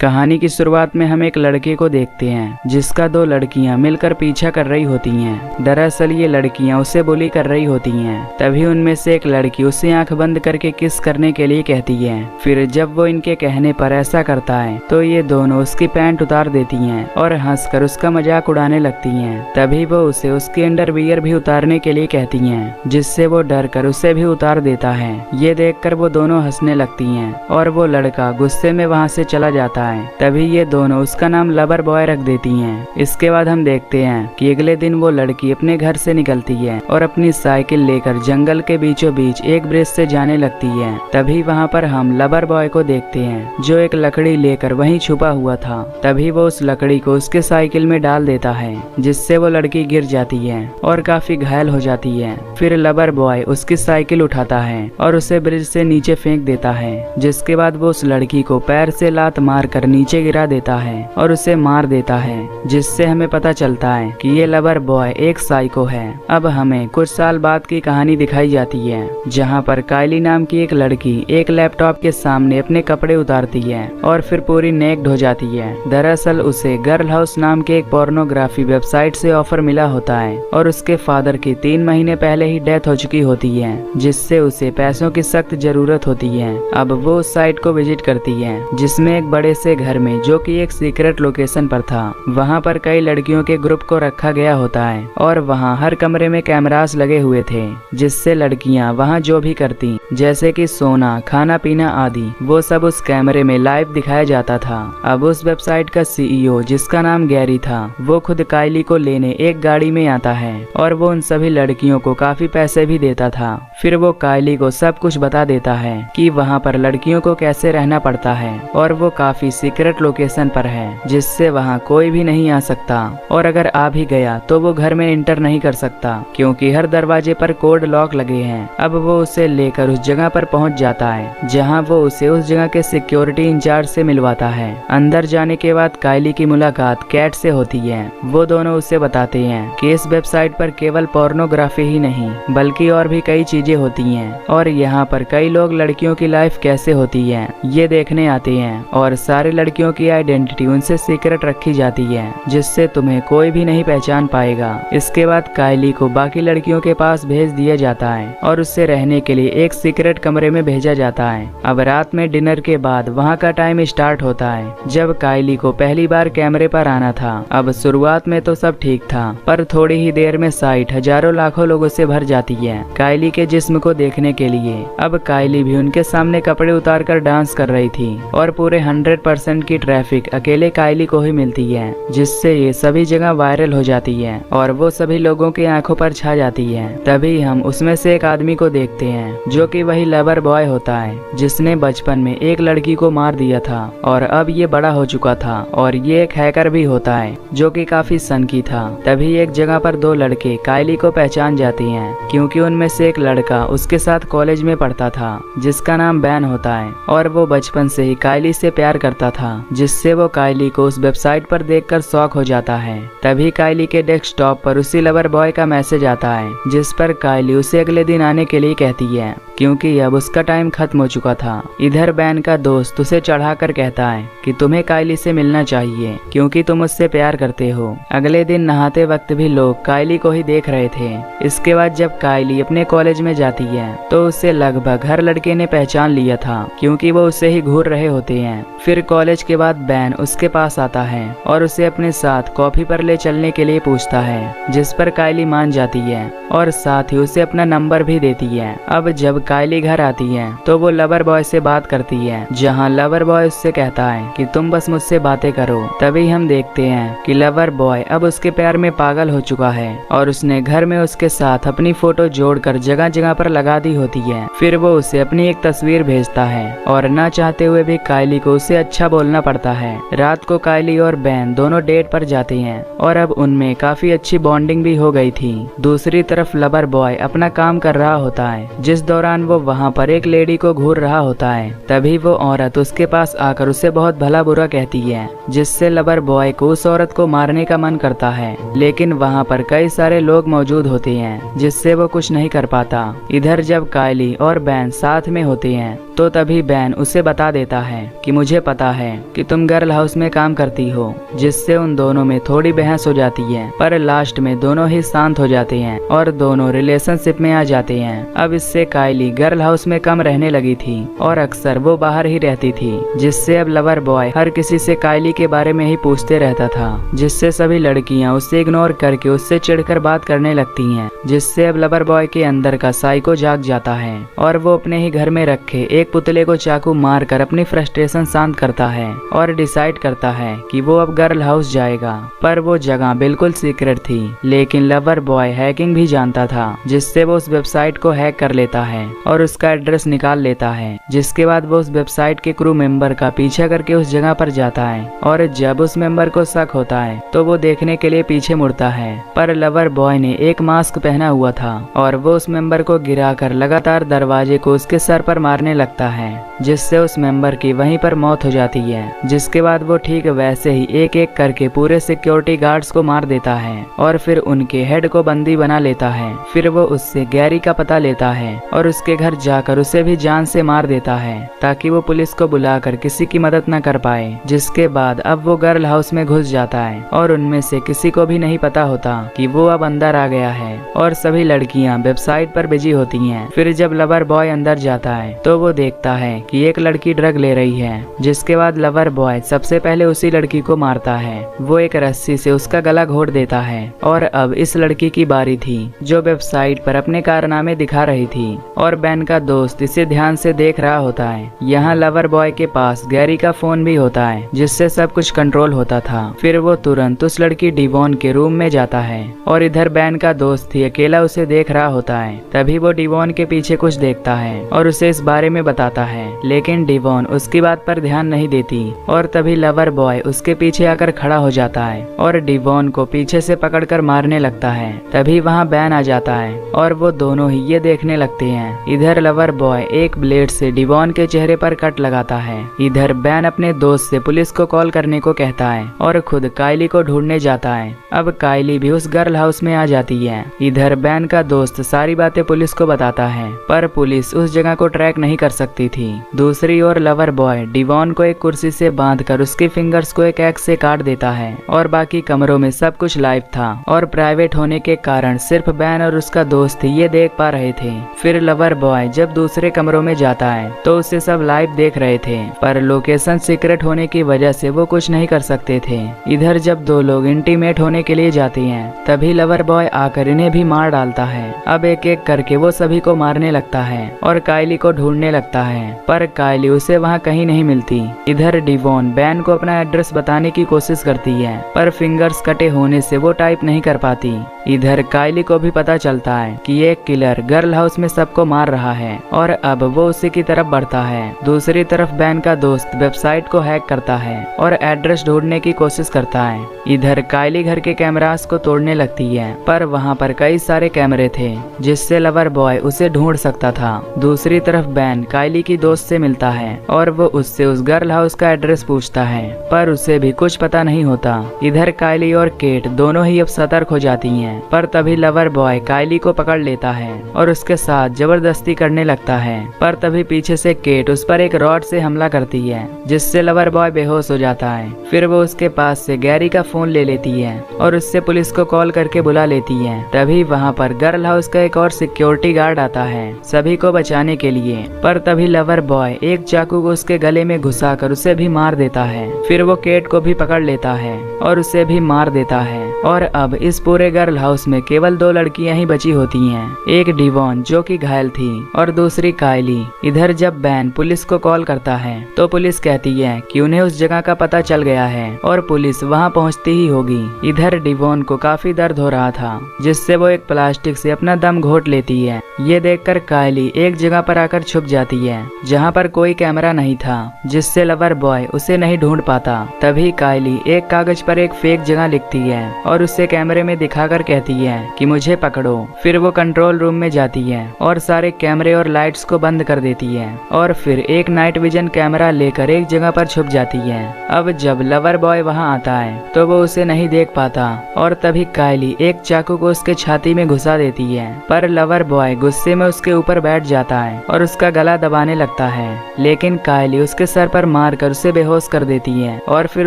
कहानी की शुरुआत में हम एक लड़के को देखते हैं जिसका दो लड़कियां मिलकर पीछा कर रही होती हैं। दरअसल ये लड़कियां उसे बुली कर रही होती हैं। तभी उनमें से एक लड़की उसे आंख बंद करके किस करने के लिए कहती है। फिर जब वो इनके कहने पर ऐसा करता है तो ये दोनों उसकी पैंट उतार देती हैं और हंसकर उसका मजाक उड़ाने लगती हैं। तभी वो उसे उसकी अंडरवियर भी उतारने के लिए कहती हैं, जिससे वो डर कर उसे भी उतार देता है। ये देखकर वो दोनों हंसने लगती हैं और वो लड़का गुस्से में वहाँ से चला जाता है। तभी ये दोनों उसका नाम लवर बॉय रख देती हैं। इसके बाद हम देखते हैं कि अगले दिन वो लड़की अपने घर से निकलती है और अपनी साइकिल लेकर जंगल के बीचों बीच एक ब्रिज से जाने लगती है। तभी वहाँ पर हम लवर बॉय को देखते हैं जो एक लकड़ी लेकर वहीं छुपा हुआ था। तभी वो उस लकड़ी को उसके साइकिल में डाल देता है, जिससे वो लड़की गिर जाती है और काफी घायल हो जाती है। फिर लवर बॉय उसकी साइकिल उठाता है और उसे ब्रिज से नीचे फेंक देता है, जिसके बाद वो उस लड़की को पैर से लात मार कर नीचे गिरा देता है और उसे मार देता है, जिससे हमें पता चलता है कि ये लवर बॉय एक साइको है। अब हमें कुछ साल बाद की कहानी दिखाई जाती है, जहाँ पर कायली नाम की एक लड़की एक लैपटॉप के सामने अपने कपड़े उतारती है और फिर पूरी नेक्ड हो जाती है। दरअसल उसे गर्ल हाउस नाम के एक पोर्नोग्राफी वेबसाइट से ऑफर मिला होता है और उसके फादर की 3 महीने पहले ही डेथ हो चुकी होती है, जिससे उसे पैसों की सख्त जरूरत होती है। अब वो उस साइट को विजिट करती है, जिसमें एक बड़े से घर में, जो कि एक सीक्रेट लोकेशन पर था, वहाँ पर कई लड़कियों के ग्रुप को रखा गया होता है और वहाँ हर कमरे में कैमरास लगे हुए थे, जिससे लड़कियाँ वहाँ जो भी करती, जैसे कि सोना, खाना पीना आदि, वो सब उस कैमरे में लाइव दिखाया जाता था। अब उस वेबसाइट का सीईओ, जिसका नाम गैरी था, वो खुद कायली को लेने एक गाड़ी में आता है और वो उन सभी लड़कियों को काफी पैसे भी देता था। फिर वो कायली को सब कुछ बता देता है कि वहाँ पर लड़कियों को कैसे रहना पड़ता है और वो काफी सीक्रेट लोकेशन पर है, जिससे वहाँ कोई भी नहीं आ सकता और अगर आ भी गया तो वो घर में एंटर नहीं कर सकता, क्योंकि हर दरवाजे पर कोड लॉक लगे हैं। अब वो उसे लेकर उस जगह पर पहुँच जाता है, जहाँ वो उसे उस जगह के सिक्योरिटी इंचार्ज से मिलवाता है। अंदर जाने के बाद कायली की मुलाकात कैट से होती है। वो दोनों उसे बताते हैं कि इस वेबसाइट पर केवल पोर्नोग्राफी ही नहीं बल्कि और भी कई चीजें होती हैं और यहाँ पर कई लोग लड़कियों की लाइफ कैसे होती है ये देखने आते हैं और सारी लड़कियों की आइडेंटिटी उनसे सीक्रेट रखी जाती है, जिससे तुम्हें कोई भी नहीं पहचान पाएगा। इसके बाद कायली को बाकी लड़कियों के पास भेज दिया जाता है और उससे रहने के लिए एक सीक्रेट कमरे में भेजा जाता है। अब रात में डिनर के बाद वहाँ का टाइम स्टार्ट होता है, जब कायली को पहली बार कैमरे पर आना था। अब शुरुआत में तो सब ठीक था, पर थोड़ी ही देर में साइट हजारों लाखों लोगों से भर जाती है कायली के जिस्म को देखने के लिए। अब कायली भी उनके सामने कपड़े उतार कर डांस कर रही थी और पूरे 100% की ट्रैफिक अकेले कायली को ही मिलती है, जिससे ये सभी जगह वायरल हो जाती है और वो सभी लोगों की आंखों पर छा जाती है। तभी हम उसमें से एक आदमी को देखते हैं जो कि वही लवर बॉय होता है, जिसने बचपन में एक लड़की को मार दिया था और अब ये बड़ा हो चुका था और ये एक हैकर भी होता है जो कि काफी सनकी था। तभी एक जगह पर 2 लड़के कायली को पहचान जाती हैं, क्योंकि उनमें से एक लड़का उसके साथ कॉलेज में पढ़ता था, जिसका नाम बैन होता है और वो बचपन से ही कायली से प्यार करता था, जिससे वो कायली को उस वेबसाइट पर देखकर शॉक हो जाता है। तभी कायली के डेस्कटॉप पर उसी लवर बॉय का मैसेज आता है, जिस पर कायली उसे अगले दिन आने के लिए कहती है, क्योंकि अब उसका टाइम खत्म हो चुका था। इधर बैन का दोस्त उसे चढ़ाकर कहता है कि तुम्हें कायली से मिलना चाहिए, क्योंकि तुम उससे प्यार करते हो। अगले दिन नहाते वक्त भी लोग कायली को ही देख रहे थे। इसके बाद जब कायली अपने कॉलेज में जाती है तो उसे लगभग हर लड़के ने पहचान लिया था, क्योंकि वो उसे ही घूर रहे होते हैं। फिर कॉलेज के बाद बैन उसके पास आता है और उसे अपने साथ कॉफी पर ले चलने के लिए पूछता है, जिस पर कायली मान जाती है और साथ ही उसे अपना नंबर भी देती है। अब जब कायली घर आती है तो वो लवर बॉय से बात करती है, जहाँ लवर बॉय उससे कहता है कि तुम बस मुझसे बातें करो। तभी हम देखते हैं कि लवर बॉय अब उसके प्यार में पागल हो चुका है और उसने घर में उसके साथ अपनी फोटो जोड़कर जगह जगह पर लगा दी होती है। फिर वो उसे अपनी एक तस्वीर भेजता है और ना चाहते हुए भी कायली को उसे अच्छा बोलना पड़ता है। रात को कायली और बैन दोनों डेट पर जाते हैं और अब उनमें काफी अच्छी बॉन्डिंग भी हो गई थी। दूसरी तरफ लवर बॉय अपना काम कर रहा होता है, जिस दौरान वो वहाँ पर एक लेडी को घूर रहा होता है। तभी वो औरत उसके पास आकर उसे बहुत भला बुरा कहती है, जिससे लवर बॉय को उस औरत को मारने का मन करता है, लेकिन वहाँ पर कई सारे लोग मौजूद होते हैं, जिससे वो कुछ नहीं कर पाता। इधर जब कायली और बैन साथ में होते हैं तो तभी बैन उसे बता देता है कि मुझे पता है कि तुम गर्ल हाउस में काम करती हो, जिससे उन दोनों में थोड़ी बहस हो जाती है। पर लास्ट में दोनों ही शांत हो जाते हैं और दोनों रिलेशनशिप में आ जाते हैं। अब इससे कायली गर्ल हाउस में कम रहने लगी थी और अक्सर वो बाहर ही रहती थी, जिससे अब लवर बॉय हर किसी से कायली के बारे में ही पूछते रहता था, जिससे सभी लड़कियां उसे इग्नोर करके उससे चिढ़कर बात करने लगती हैं, जिससे अब लवर बॉय के अंदर का साइको जाग जाता है और वो अपने ही घर में रखे एक पुतले को चाकू मारकर अपनी फ्रस्ट्रेशन शांत करता है और डिसाइड करता है कि वो अब गर्ल हाउस जाएगा। पर वो जगह बिल्कुल सीक्रेट थी, लेकिन लवर बॉय हैकिंग भी जानता था, जिससे वो उस वेबसाइट को हैक कर लेता है और उसका एड्रेस निकाल लेता है। जिसके बाद वो उस वेबसाइट के क्रू मेंबर का पीछा करके उस जगह पर जाता है और जब उस मेंबर को शक होता है तो वो देखने के लिए पीछे मुड़ता है। पर लवर बॉय ने एक मास्क पहना हुआ था और वो उस मेंबर को गिराकर लगातार दरवाजे को उसके सर पर मारने लगता है, जिससे उस मेंबर की वहीं पर मौत हो जाती है। जिसके बाद वो ठीक वैसे ही एक एक करके पूरे सिक्योरिटी गार्ड्स को मार देता है और फिर उनके हेड को बंदी बना लेता है। फिर वो उससे गैरी का पता लेता है और उसके घर जाकर उसे भी जान से मार देता है ताकि वो पुलिस को बुलाकर किसी की मदद न कर पाए। जिसके बाद अब वो गर्ल हाउस में घुस जाता है और उनमें से किसी को भी नहीं पता होता कि वो अब अंदर आ गया है और सभी लड़कियां वेबसाइट पर बिजी होती हैं। फिर जब लवर बॉय अंदर जाता है तो वो देखता है कि एक लड़की ड्रग ले रही है, जिसके बाद लवर बॉय सबसे पहले उसी लड़की को मारता है। वो एक रस्सी से उसका गला घोट देता है और अब इस लड़की की बारी थी जो वेबसाइट पर अपने कारनामे दिखा रही थी और बैन का दोस्त इसे ध्यान से देख रहा होता है। यहाँ लवर बॉय के पास गैरी का फोन भी होता है, जिससे सब कुछ कंट्रोल होता था। फिर वो तुरंत उस लड़की डिवॉन के रूम में जाता है और इधर बैन का दोस्त ही अकेला उसे देख रहा होता है। तभी वो डिवॉन के पीछे कुछ देखता है और उसे इस बारे में बताता है, लेकिन डिवॉन उसकी बात पर ध्यान नहीं देती और तभी लवर बॉय उसके पीछे आकर खड़ा हो जाता है और डिवॉन को पीछे से पकड़कर मारने लगता है। तभी वहाँ बैन आ जाता है और वो दोनों ही ये देखने लगते हैं। इधर लवर बॉय एक ब्लेड से डिवॉन के चेहरे पर कट लगाता है। इधर बैन अपने दोस्त से पुलिस को कॉल करने को कहता है और खुद कायली को ढूंढने जाता है। अब कायली भी उस गर्ल हाउस में आ जाती है। इधर बैन का दोस्त सारी बातें पुलिस को बताता है, पर पुलिस उस जगह को ट्रैक नहीं कर सकती थी। दूसरी ओर लवर बॉय डिवॉन को एक कुर्सी से बांधकर उसके फिंगर्स को एक एक्स से काट देता है और बाकी कमरों में सब कुछ लाइव था और प्राइवेट होने के कारण सिर्फ बैन और उसका दोस्त ये देख पा रहे थे। फिर लवर बॉय जब दूसरे कमरों में जाता है तो उसे सब लाइव देख रहे थे, पर लोकेशन सीक्रेट होने की वजह से वो कुछ नहीं कर सकते थे। इधर जब दो लोग इंटीमेट होने के लिए जाते हैं तभी लवर बॉय आकर इन्हें भी मार डालता है। अब एक एक करके वो सभी को मारने लगता है और कायली को ढूंढने लगता है, पर कायली उसे वहाँ कहीं नहीं मिलती। इधर डिवॉन बैन को अपना एड्रेस बताने की कोशिश करती है, पर फिंगर्स कटे होने से वो टाइप नहीं कर पाती। इधर कायली को भी पता चलता है कि एक किलर गर्ल हाउस में सबको मार रहा है और अब वो उसी की तरफ बढ़ता है। दूसरी तरफ बैन का दोस्त वेबसाइट को हैक करता है और एड्रेस ढूंढने की कोशिश करता है। इधर कायली घर के कैमरास को तोड़ने लगती है, पर वहाँ पर कई सारे कैमरे थे जिससे लवर बॉय उसे ढूंढ सकता था। दूसरी तरफ बैन कायली की दोस्त से मिलता है और वो उससे उस गर्ल हाउस का एड्रेस पूछता है, पर उसे भी कुछ पता नहीं होता। इधर कायली और केट दोनों ही अब सतर्क हो जाती हैं, पर तभी लवर बॉय कायली को पकड़ लेता है और उसके साथ जबरदस्ती करने लगता है। पर तभी पीछे से केट उस पर एक रॉड से हमला करती है, जिससे लवर बॉय बेहोश हो जाता है। फिर वो उसके पास से गैरी का फोन ले लेती है और उससे पुलिस को कॉल करके बुला लेती है। तभी वहाँ पर गर्ल हाउस का एक और सिक्योरिटी गार्ड आता है सभी को बचाने के लिए, पर तभी लवर बॉय एक चाकू को उसके गले में घुसाकर उसे भी मार देता है। फिर वो केट को भी पकड़ लेता है और उसे भी मार देता है और अब इस पूरे गर्ल हाउस में केवल दो लड़कियां ही बची होती हैं, एक डिवॉन जो कि घायल थी और दूसरी कायली। इधर जब बैन पुलिस को कॉल करता है तो पुलिस कहती है कि उन्हें उस जगह का पता चल गया है और पुलिस वहां पहुंचती ही होगी। इधर डिवॉन को काफी दर्द हो रहा था, जिससे वो एक प्लास्टिक से अपना दम घोट लेती है। ये देखकर कायली एक जगह पर आकर छुप जाती है जहाँ पर कोई कैमरा नहीं था, जिससे लवर बॉय उसे नहीं ढूंढ पाता। तभी कायली एक कागज पर एक फेक जगह लिखती है और उसे कैमरे में दिखाकर कहती है कि मुझे पकड़ो। फिर वो कंट्रोल रूम में जाती है और सारे कैमरे और लाइट्स को बंद कर देती है और फिर एक नाइट विजन कैमरा लेकर एक जगह पर छुप जाती है। अब जब लवर बॉय वहां आता है तो वो उसे नहीं देख पाता और तभी कायली एक चाकू को उसके छाती में घुसा देती है, पर लवर बॉय गुस्से में उसके ऊपर बैठ जाता है और उसका गला दबाने लगता है, लेकिन कायली उसके सर पर मारकर उसे बेहोश कर देती है और फिर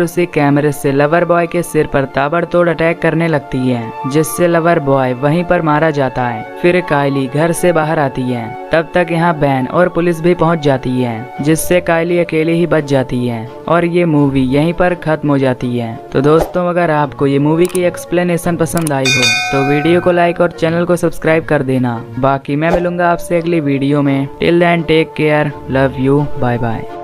उसी कैमरे से लवर बॉय के सिर पर ताबड़तोड़ अटैक करने लगती है, जिससे लवर बॉय वहीं पर मारा जाता है। फिर कायली घर से बाहर आती है। तब तक यहाँ बैन और पुलिस भी पहुँच जाती है, जिससे कायली अकेले ही बच जाती है और ये मूवी यहीं पर खत्म हो जाती है। तो दोस्तों, अगर आपको ये मूवी की एक्सप्लेनेशन पसंद आई हो तो वीडियो को लाइक और चैनल को सब्सक्राइब कर देना। बाकी मैं मिलूंगा आपसे अगली वीडियो में। Till then take care, love you, bye bye.